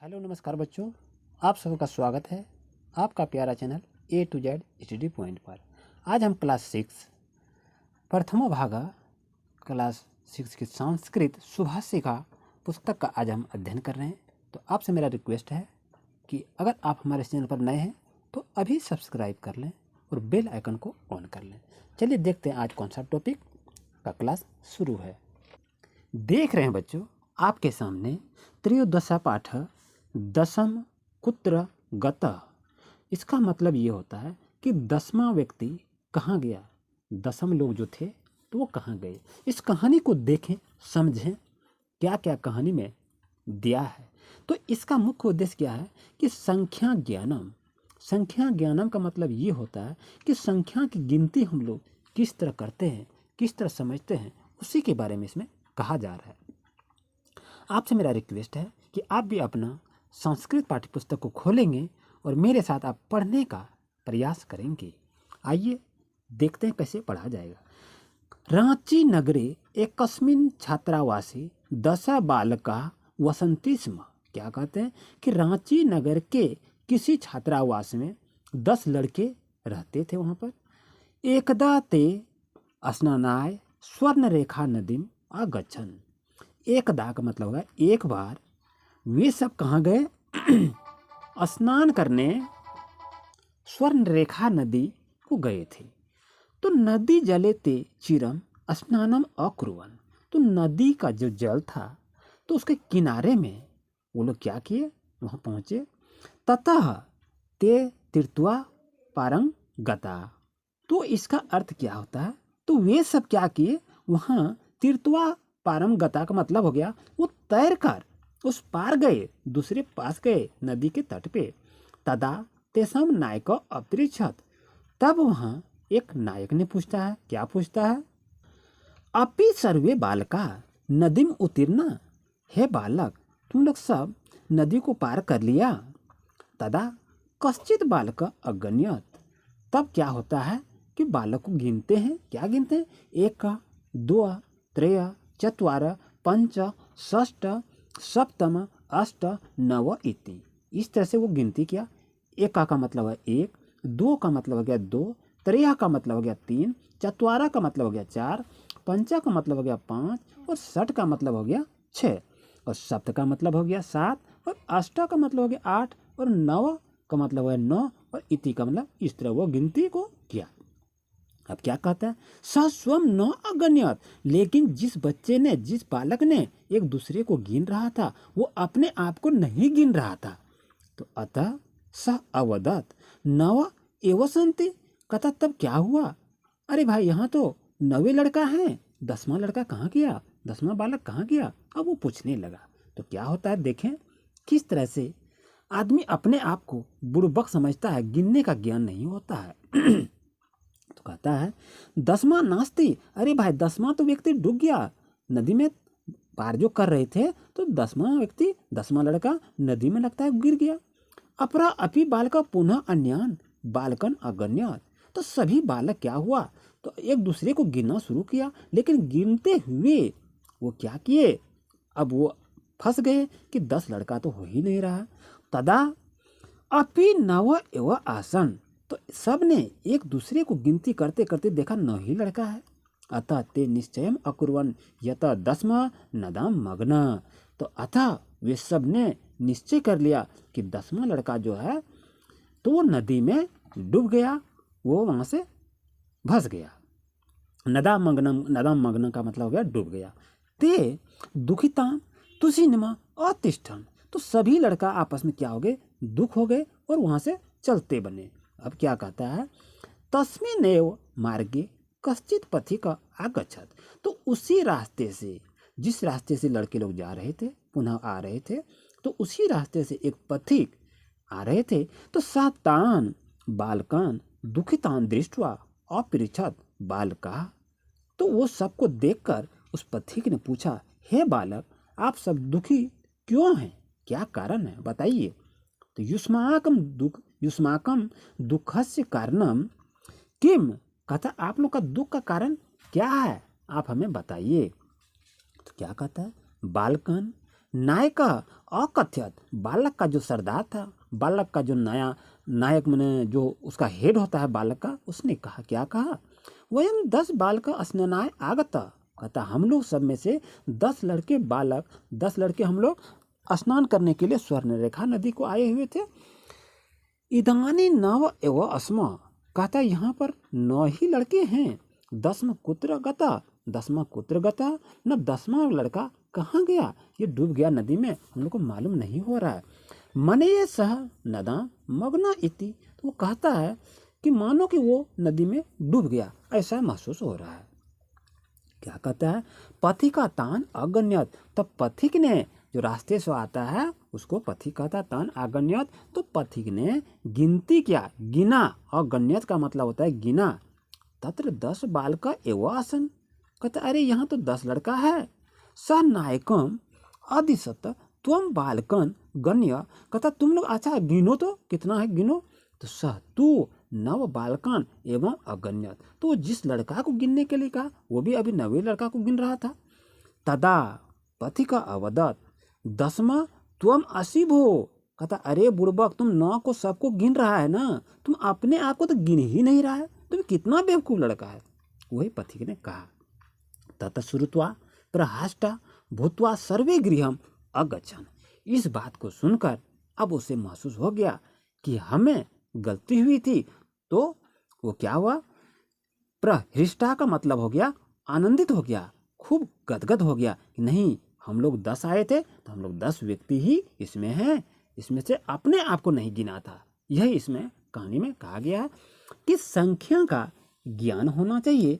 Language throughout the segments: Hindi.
हेलो नमस्कार बच्चों, आप सबका स्वागत है आपका प्यारा channel A to Z study point पर। आज हम क्लास 6 प्रथम भागा क्लास 6 की संस्कृत सुभाषिका पुस्तक का आज हम अध्ययन कर रहे हैं। तो आपसे मेरा रिक्वेस्ट है कि अगर आप हमारे चैनल पर नए हैं तो अभी सब्सक्राइब कर लें और बेल आइकन को ऑन कर लें। चलिए देखते हैं आज कौन सा टॉपिक का क्लास शुरू है। देख रहे हैं बच्चों आपके सामने त्रयोदशा पाठ दशम कुत्र गतः। इसका मतलब ये होता है कि 10वां व्यक्ति कहाँ गया, 10 लोग जो थे तो वो कहाँ गए। इस कहानी को देखें, समझें क्या क्या कहानी में दिया है। तो इसका मुख्य उद्देश्य क्या है कि संख्या ज्ञानम का मतलब ये होता है कि संख्या की गिनती हम लोग किस तरह करते हैं, किस तरह समझते हैं, उसी के बारे में इसमें कहा जा रहा है। आपसे मेरा रिक्वेस्ट है कि आप भी अपना संस्कृत पाठ्यपुस्तक को खोलेंगे और मेरे साथ आप पढ़ने का प्रयास करेंगे। आइए देखते हैं कैसे पढ़ा जाएगा। रांची नगरे एकस्मिन् छात्रावासे 10 बालका वसन्ति स्म। क्या कहते हैं कि रांची नगर के किसी छात्रावास में 10 लड़के रहते थे। वहाँ पर एकदा ते स्नानाय स्वर्णरेखा नदीम आगच्छन्। एकदा का मतलब होगा एक बार वे सब कहाँ गए स्नान करने स्वर्णरेखा नदी को गए थे। तो नदी जले ते चिरम स्नानम अकुर्वन्। तो नदी का जो जल था तो उसके किनारे में वो लोग क्या किए, वहाँ पहुँचे। ततः ते तीर्थवा पारं गता। तो इसका अर्थ क्या होता है, तो वे सब क्या किए, वहाँ तीर्थवा पारम गता का मतलब हो गया वो तैर कर उस पार गए, दूसरे पास गए नदी के तट पे। तदा तेसम नायक अपृच्छत। तब वहाँ एक नायक ने पूछता है, क्या पूछता है, अपि सर्वे बालका नदीम उत्तीर्ण। हे बालक, तुम लोग सब नदी को पार कर लिया। तदा कश्चित बालक अगण्यत। तब क्या होता है कि बालक को गिनते हैं। क्या गिनते हैं, 1 2 3 4 5 6 7 8 9 इति। इस तरह से वो गिनती किया। 1 का मतलब है 1, 2 का मतलब हो गया 2, 3 का मतलब हो गया 3, 4 का मतलब हो गया 4, 5 का मतलब हो गया 5 और 6 का मतलब हो गया 6 और 7 का मतलब हो गया 7 और 8 का मतलब हो गया 8 और 9 का मतलब हो गया 9 और इति का मतलब इस तरह वो गिनती को किया। अब क्या कहता है, सस्वम न अगण्यत। लेकिन जिस बच्चे ने, जिस बालक ने एक दूसरे को गिन रहा था वो अपने आप को नहीं गिन रहा था। तो अतः स अवदत नव एव सन्ति। कहता तब क्या हुआ, अरे भाई यहाँ तो 9 लड़का हैं, 10वां लड़का कहाँ गया, 10वां बालक कहाँ गया। अब वो पूछने लगा। तो क्या होता है, देखें किस तरह से आदमी अपने आप को बुड़बक समझता है, गिनने का ज्ञान नहीं होता है। तो कहता है 10वां नास्ति। अरे भाई 10वां तो व्यक्ति डूब गया नदी में, पार जो कर रहे थे तो 10वां व्यक्ति, 10वां लड़का नदी में लगता है गिर गया। अपरा अपि बालका पुनः अन्यान बालकन अगण्यत। तो सभी बालक क्या हुआ, तो एक दूसरे को गिनना शुरू किया, लेकिन गिनते हुए वो क्या किए, अब वो फंस गए कि 10 लड़का तो हो ही नहीं रहा। तदा अपि नव एव आसन। तो सब ने एक दूसरे को गिनती करते करते देखा 9 ही लड़का है। अतः ते निश्चयम अकुर्वन् यत 10वां नदाम मग्न। तो अतः वे सब ने निश्चय कर लिया कि 10वां लड़का जो है तो वो नदी में डूब गया, वो वहाँ से फंस गया। नदाम मग्न का मतलब हो गया डूब गया। ते दुखिताम तुसिनमा अतिष्ठन। तो सभी लड़का आपस में क्या हो गए, दुख हो गए और वहाँ से चलते बने। अब क्या कहता है, तस्मिन्नेव मार्गे कश्चित पथिक आगच्छत। तो उसी रास्ते से, जिस रास्ते से लड़के लोग जा रहे थे, पुनः आ रहे थे, तो उसी रास्ते से एक पथिक आ रहे थे। तो सातान बालकान दुखितान दृष्ट्वा अपृच्छत बालका। तो वो सबको देखकर उस पथिक ने पूछा, हे बालक आप सब दुखी क्यों हैं, क्या कारण है बताइए। तो युष्माकम दुखस्य कारणम किम। कहता आप लोग का दुख का कारण क्या है, आप हमें बताइए। तो क्या कहता है, बालकन नायक अकथ्यत, बालक का जो सरदार था, बालक का जो नया नायक मैंने जो उसका हेड होता है बालक का, उसने कहा, क्या कहा, वयम 10 बालक स्नानाय आगत, कहता हम लोग सब में से 10 लड़के बालक, 10 लड़के हम लोग स्नान करने के लिए स्वर्णरेखा नदी को आए हुए थे। इदानी नव एवं अस्म, कहता यहाँ पर 9 ही लड़के हैं। 10वां कुत्र गता, 10वां कुत्र गता, न 10वां लड़का कहाँ गया, ये डूब गया नदी में, हम लोग को मालूम नहीं हो रहा है। मने ये सह नदा मग्न इति, तो वो कहता है कि मानो कि वो नदी में डूब गया, ऐसा महसूस हो रहा है। क्या कहता है, पथिका तान अगण्यत, तब पथिक ने जो रास्ते से आता है उसको पथिक कहता, तान अगण्यत, तो पथिक ने गिनती क्या, गिना, अगण्यत का मतलब होता है गिना। तत्र 10 बालक एवं आसन, कहता अरे यहाँ तो 10 लड़का है। स नायकम अधिसत त्वम बालकन गण्य, कहता तुम लोग अच्छा गिनो तो कितना है गिनो, तो सह तू 9 बालकन एवं अगण्यत, तो जिस लड़का को गिनने के लिए कहा वो भी अभी 9वें लड़का को गिन रहा था। तदा पथिका अवदत 10वां त्वम असीब हो, कहता अरे बुड़बक तुम 9 को सबको गिन रहा है ना, तुम अपने आप को तो गिन ही नहीं रहा है, तुम कितना बेवकूफ लड़का है। वही पथिक ने कहा। तत श्रुत्वा प्रहाष्टा भूत्वा सर्वे गृहम अगच्छन, इस बात को सुनकर अब उसे महसूस हो गया कि हमें गलती हुई थी। तो वो क्या हुआ, प्रहृष्टा का मतलब हो गया आनंदित हो गया, खूब गदगद हो गया कि नहीं हम लोग 10 आए थे तो हम लोग 10 व्यक्ति ही इसमें हैं, इसमें से अपने आप को नहीं गिना था। यही इसमें कहानी में कहा गया है कि संख्या का ज्ञान होना चाहिए,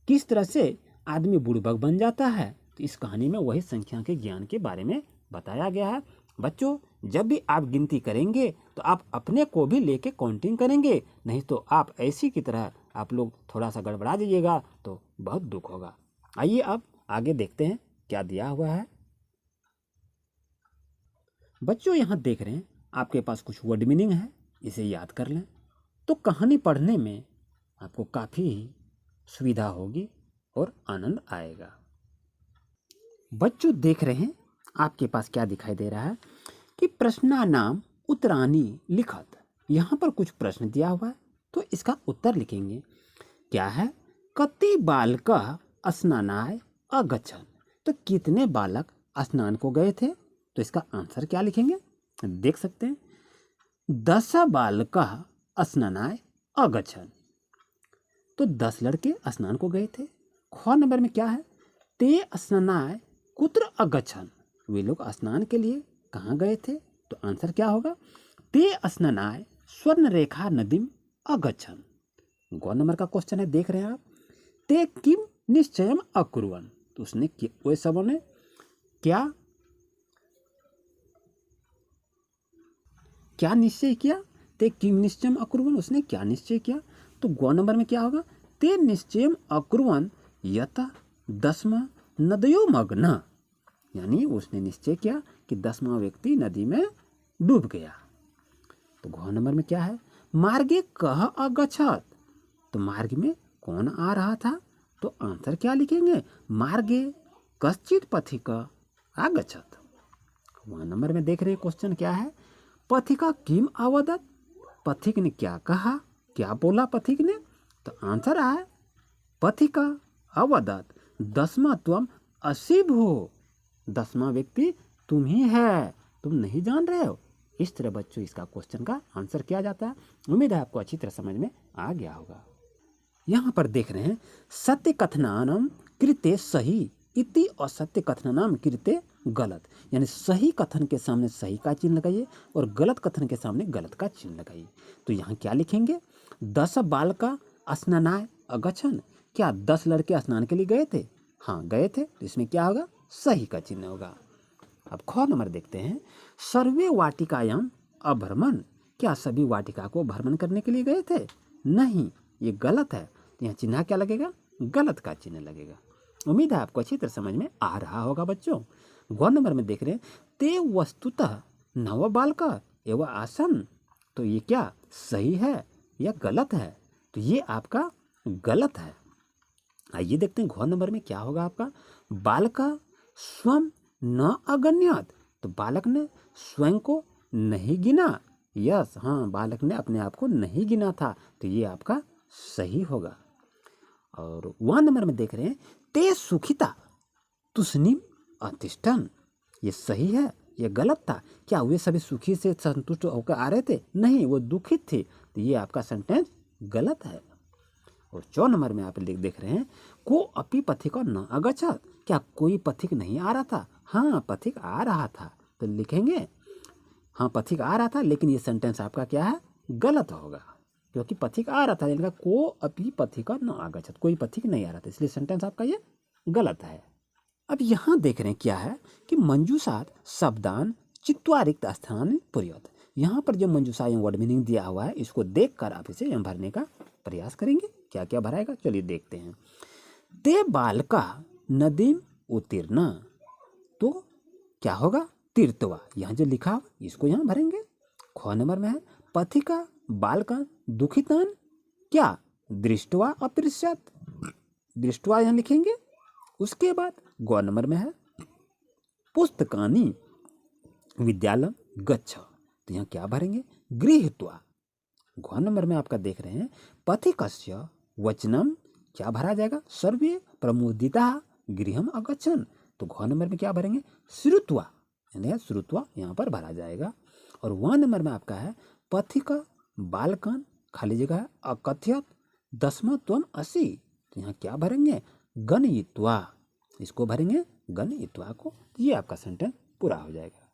किस तरह से आदमी बुड़बक बन जाता है। तो इस कहानी में वही संख्या के ज्ञान के बारे में बताया गया है। बच्चों जब भी आप गिनती करेंगे तो आप अपने को भी लेके काउंटिंग करेंगे, नहीं तो आप ऐसी की तरह आप लोग थोड़ा सा गड़बड़ा जाइएगा तो बहुत दुख होगा। आइए अब आगे देखते हैं क्या दिया हुआ है। बच्चों यहाँ देख रहे हैं आपके पास कुछ वर्ड मीनिंग है, इसे याद कर लें तो कहानी पढ़ने में आपको काफ़ी सुविधा होगी और आनंद आएगा। बच्चों देख रहे हैं आपके पास क्या दिखाई दे रहा है कि प्रश्नानाम उत्तरानी लिखत, यहाँ पर कुछ प्रश्न दिया हुआ है तो इसका उत्तर लिखेंगे। क्या है, कति बालक स्नानाय अगच्छन, तो कितने बालक स्नान को गए थे, तो इसका आंसर क्या लिखेंगे देख सकते हैं। 10 बालक स्नानाय अगच्छन, तो 10 लड़के स्नान को गए थे। ख नंबर में क्या है, ते स्नानाय कुत्र अगच्छन, वे लोग स्नान के लिए कहाँ गए थे, तो आंसर क्या होगा, ते स्नानाय स्वर्णरेखा नदीम अगच्छन। गौ नंबर का क्वेश्चन है, देख रहे हैं आप, ते किम निश्चयम अकुर्वन्, तो उसने वे सबों ने क्या निश्चय किया, ते किम निश्चयम अकुर्वन्, उसने क्या निश्चय किया। तो गौ नंबर में क्या होगा, ते निश्चयम अकुर्वन् यत 10वां नदयो मग्न, यानी उसने निश्चय किया कि 10वां व्यक्ति नदी में डूब गया। तो घ नंबर में क्या है, मार्गे कह अगच्छत, तो मार्ग में कौन आ रहा था, तो आंसर क्या लिखेंगे, मार्गे कश्चित पथिक आगच्छत। वह नंबर में देख रहे क्वेश्चन क्या है, पथिका किम अवदत, पथिक ने क्या कहा, क्या बोला पथिक ने, तो आंसर है पथिका अवदत 10वां त्वम असीब हो, 10वां व्यक्ति तुम ही है, तुम नहीं जान रहे हो। इस तरह बच्चों इसका क्वेश्चन का आंसर किया जाता है। उम्मीद है आपको अच्छी तरह समझ में आ गया होगा। यहाँ पर देख रहे हैं सत्य कथनानम कृते सही इति असत्य कथनानम कृते गलत, यानी सही कथन के सामने सही का चिन्ह लगाइए और गलत कथन के सामने गलत का चिन्ह लगाइए। तो यहाँ क्या लिखेंगे, 10 बालका स्नानाय अगच्छन, क्या 10 लड़के स्नान के लिए गए थे, हाँ गए थे, तो इसमें क्या होगा, सही का चिन्ह होगा। अब ख नंबर देखते हैं, सर्वे वाटिकायाम अभ्रमण, क्या सभी वाटिका को भ्रमण करने के लिए गए थे, नहीं ये गलत है, तो यहाँ चिन्ह क्या लगेगा, गलत का चिन्ह लगेगा। उम्मीद है आपको अच्छी तरह समझ में आ रहा होगा बच्चों। ग नंबर में देख रहे हैं, ते वस्तुतः 9 बालक एवं आसन, तो ये क्या सही है या गलत है, तो ये आपका गलत है। आइए देखते हैं घ नंबर में क्या होगा आपका, बालका स्वम न अगण्यत, तो बालक ने स्वयं को नहीं गिना। यस, हाँ, बालक ने अपने आप को नहीं गिना था, तो ये आपका सही होगा। और 1 नंबर में देख रहे हैं, ते सुखिता तुष्णिम अतिष्ठन, ये सही है, ये गलत था। क्या वे सभी सुखी से संतुष्ट होकर आ रहे थे? नहीं, वो दुखित थे, तो ये आपका सेंटेंस गलत है। और 4 नंबर में आप देख रहे हैं, को अपि पथिक न अगच्छत, क्या कोई पथिक नहीं आ रहा था? हाँ, पथिक आ रहा था, तो लिखेंगे हाँ पथिक आ रहा था, लेकिन ये सेंटेंस आपका क्या है? गलत होगा, क्योंकि पथिक आ रहा था, यानी को अपि पथिक न अगच्छत, कोई पथिक नहीं आ रहा था, इसलिए सेंटेंस आपका ये गलत है। अब यहाँ देख रहे हैं क्या है कि मंजूषात शब्दान चित्वा रिक्त स्थान पुर्यत, यहाँ पर जो मंजूषा वर्ड मीनिंग दिया हुआ है, इसको देखकर आप इसे यहाँ भरने का प्रयास करेंगे। क्या क्या भराएगा, चलिए देखते हैं। ते बालका नदीम उत्तीर्ण, तो क्या होगा? तीर्थवा, यहाँ जो लिखा हुआ इसको यहाँ भरेंगे। ख नंबर में है, पथिका बालका दुखितान, क्या? दृष्टवा अपृष्यत, दृष्टवा यहाँ लिखेंगे। उसके बाद ग नंबर में है, पुस्तकानि विद्यालय गच्छ, तो यहाँ क्या भरेंगे? गृहीत्वा। घ नंबर में आपका देख रहे हैं, पथिकस्य वचनम, क्या भरा जाएगा? सर्वे प्रमुदिता गृहम अगच्छन्, तो घ नंबर में क्या भरेंगे? श्रुत्वा, यानी श्रुत्वा यहाँ पर भरा जाएगा। और 1 नंबर में आपका है, पथिक बालकन, खाली जगह है, अकथ्यत दसम त्वम असि, तो यहाँ क्या भरेंगे? गणयित्वा, इसको भरेंगे गणयित्वा को, ये आपका सेंटेंस पूरा हो जाएगा।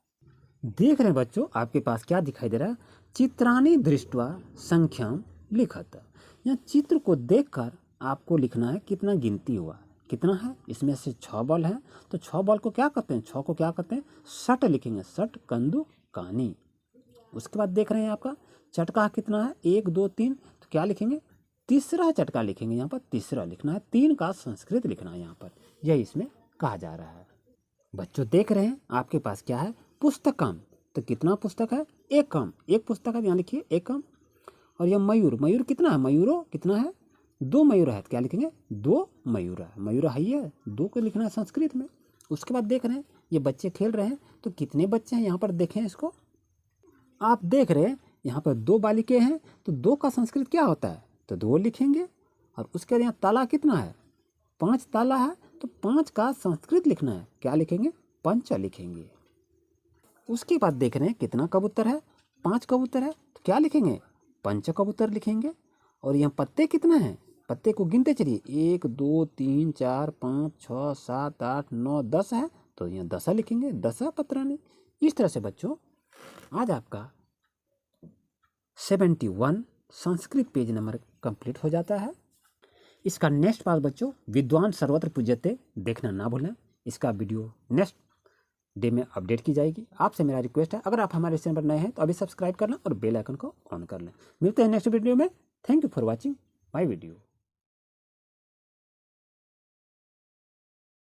देख रहे हैं बच्चों, आपके पास क्या दिखाई दे रहा है? चित्राणि दृष्ट्वा संख्याम लिखत, यहाँ चित्र को देखकर आपको लिखना है कितना गिनती हुआ, कितना है। इसमें से 6 बॉल है, तो 6 बॉल को क्या करते हैं? 6 को क्या करते हैं? सट लिखेंगे, सट कंदु कानी। उसके बाद देख रहे हैं आपका चटका कितना है? 1 2 3, तो क्या लिखेंगे? तीसरा चटका लिखेंगे, यहाँ पर तीसरा लिखना है, 3 का संस्कृत लिखना है यहाँ पर, यही इसमें कहा जा रहा है। बच्चों देख रहे हैं आपके पास क्या है? पुस्तकम, तो कितना पुस्तक है? एकम, एक पुस्तक है, यहाँ लिखिए एकम। और यह मयूर, मयूर कितना है? मयूरो कितना है? 2 मयूर है, तो क्या लिखेंगे? 2 मयूर है, मयूर है ये 2 को लिखना है संस्कृत में। उसके बाद देख रहे हैं ये बच्चे खेल रहे हैं, तो कितने बच्चे हैं यहाँ पर देखें इसको। आप देख रहे हैं यहाँ पर 2 बालिके हैं, तो 2 का संस्कृत क्या होता है? तो 2 लिखेंगे। और उसके बाद यहाँ ताला कितना है? 5 ताला है, तो 5 का संस्कृत लिखना है, क्या लिखेंगे? पंच लिखेंगे। उसके बाद देख रहे हैं कितना कबूतर है? 5 कबूतर है, तो क्या लिखेंगे? पंच कबूतर लिखेंगे। और यहाँ पत्ते कितना है? पत्ते को गिनते चलिए, 1 2 3 4 5 6 7 8 9 10 है, तो यहाँ 10 लिखेंगे, 10 पत्राणि। इस तरह से बच्चों आज आपका 71 संस्कृत पेज नंबर कंप्लीट हो जाता है। इसका नेक्स्ट पार्ट बच्चों विद्वान सर्वत्र पूज्यते देखना ना भूलें। इसका वीडियो नेक्स्ट डे में अपडेट की जाएगी। आपसे मेरा रिक्वेस्ट है, अगर आप हमारे चैनल पर नए हैं तो अभी सब्सक्राइब कर लें और बेल आइकन को ऑन कर लें। मिलते हैं नेक्स्ट वीडियो में। Thank you for watching my video.